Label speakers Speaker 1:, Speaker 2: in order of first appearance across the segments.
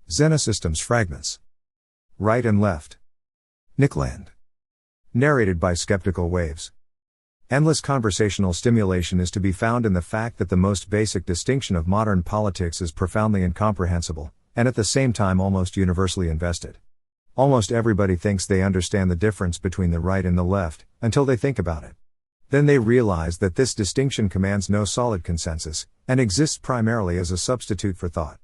Speaker 1: Xenosystems Fragments. Right and Left. Nickland. Narrated by Skeptical Waves. Endless conversational stimulation is to be found in the fact that the most basic distinction of modern politics is profoundly incomprehensible, and at the same time almost universally invested. Almost everybody thinks they understand the difference between the right and the left, until they think about it. Then they realize that this distinction commands no solid consensus, and exists primarily as a substitute for thought.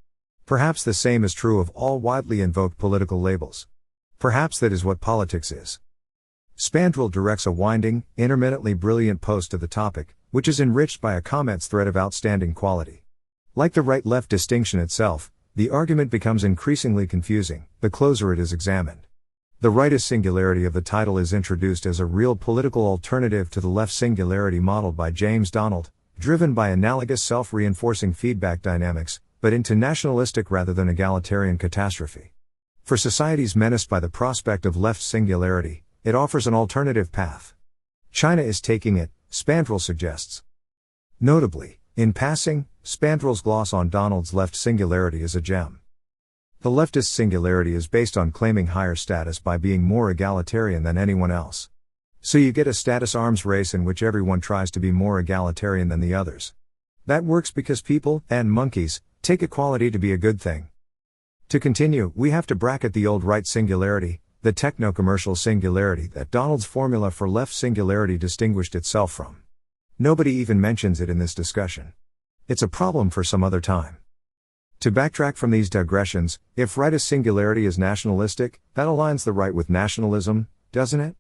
Speaker 1: Perhaps the same is true of all widely invoked political labels. Perhaps that is what politics is. Spandrel directs a winding, intermittently brilliant post to the topic, which is enriched by a comments thread of outstanding quality. Like the right-left distinction itself, the argument becomes increasingly confusing, the closer it is examined. The rightist singularity of the title is introduced as a real political alternative to the left singularity modeled by James Donald, driven by analogous self-reinforcing feedback dynamics, but into nationalistic rather than egalitarian catastrophe. For societies menaced by the prospect of left singularity, it offers an alternative path. China is taking it, Spandrel suggests. Notably, in passing, Spandrel's gloss on Donald's left singularity is a gem. The leftist singularity is based on claiming higher status by being more egalitarian than anyone else. So you get a status arms race in which everyone tries to be more egalitarian than the others. That works because people, and monkeys, take equality to be a good thing. To continue, we have to bracket the old right singularity, the techno-commercial singularity that Donald's formula for left singularity distinguished itself from. Nobody even mentions it in this discussion. It's a problem for some other time. To backtrack from these digressions, if rightist singularity is nationalistic, that aligns the right with nationalism, doesn't it?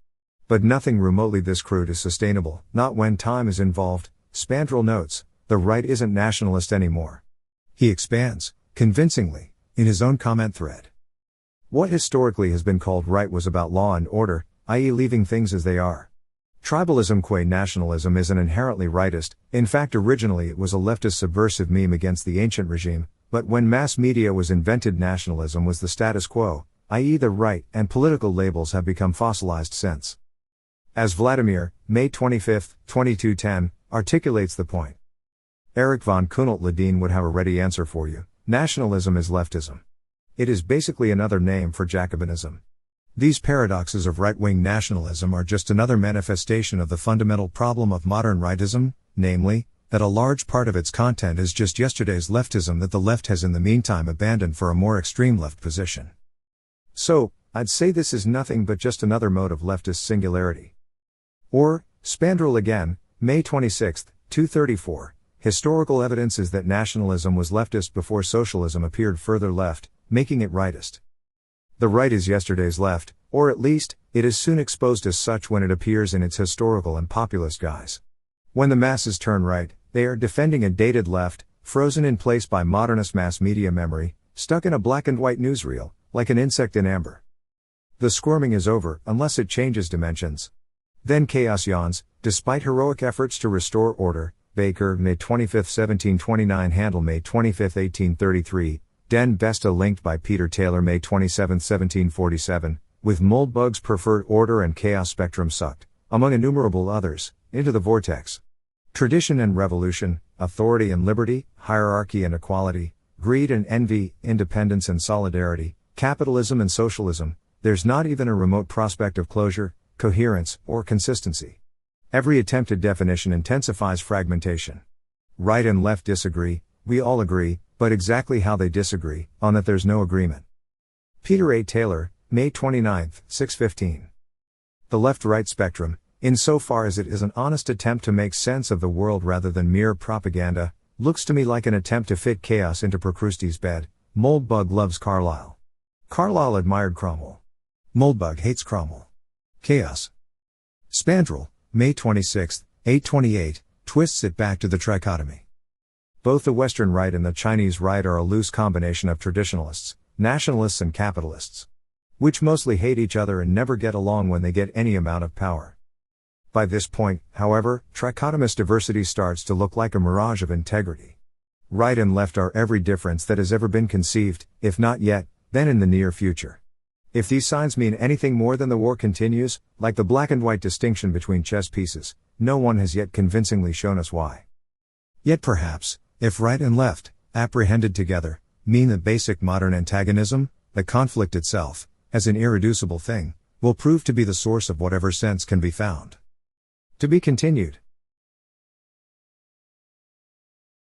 Speaker 1: But nothing remotely this crude is sustainable, not when time is involved. Spandrel notes, the right isn't nationalist anymore. He expands, convincingly, in his own comment thread. What historically has been called right was about law and order, i.e. leaving things as they are. Tribalism qua nationalism isn't inherently rightist, in fact originally it was a leftist subversive meme against the ancient regime, but when mass media was invented nationalism was the status quo, i.e. the right, and political labels have become fossilized since. As Vladimir, May 25, 2210, articulates the point. Erich von Kuhnelt-Ledeen would have a ready answer for you. Nationalism is leftism. It is basically another name for Jacobinism. These paradoxes of right-wing nationalism are just another manifestation of the fundamental problem of modern rightism, namely, that a large part of its content is just yesterday's leftism that the left has in the meantime abandoned for a more extreme left position. So, I'd say this is nothing but just another mode of leftist singularity. Or, Spandrel again, May 26, 234, historical evidence is that nationalism was leftist before socialism appeared further left, making it rightist. The right is yesterday's left, or at least, it is soon exposed as such when it appears in its historical and populist guise. When the masses turn right, they are defending a dated left, frozen in place by modernist mass media memory, stuck in a black and white newsreel, like an insect in amber. The squirming is over, unless it changes dimensions. Then chaos yawns, despite heroic efforts to restore order. Baker, May 25, 1729. Handel, May 25, 1833. Den Besta linked by Peter Taylor, May 27, 1747, with Moldbug's preferred order and chaos spectrum sucked, among innumerable others, into the vortex. Tradition and revolution, authority and liberty, hierarchy and equality, greed and envy, independence and solidarity, capitalism and socialism, there's not even a remote prospect of closure, coherence, or consistency. Every attempted definition intensifies fragmentation. Right and left disagree, we all agree, but exactly how they disagree, on that there's no agreement. Peter A. Taylor, May 29, 615. The left-right spectrum, insofar as it is an honest attempt to make sense of the world rather than mere propaganda, looks to me like an attempt to fit chaos into Procruste's bed. Moldbug loves Carlyle. Carlyle admired Cromwell. Moldbug hates Cromwell. Chaos. Spandrel, May 26, 828, twists it back to the trichotomy. Both the Western right and the Chinese right are a loose combination of traditionalists, nationalists and capitalists, which mostly hate each other and never get along when they get any amount of power. By this point, however, trichotomous diversity starts to look like a mirage of integrity. Right and left are every difference that has ever been conceived, if not yet, then in the near future. If these signs mean anything more than the war continues, like the black and white distinction between chess pieces, no one has yet convincingly shown us why. Yet perhaps, if right and left, apprehended together, mean that basic modern antagonism, the conflict itself, as an irreducible thing, will prove to be the source of whatever sense can be found. To be continued.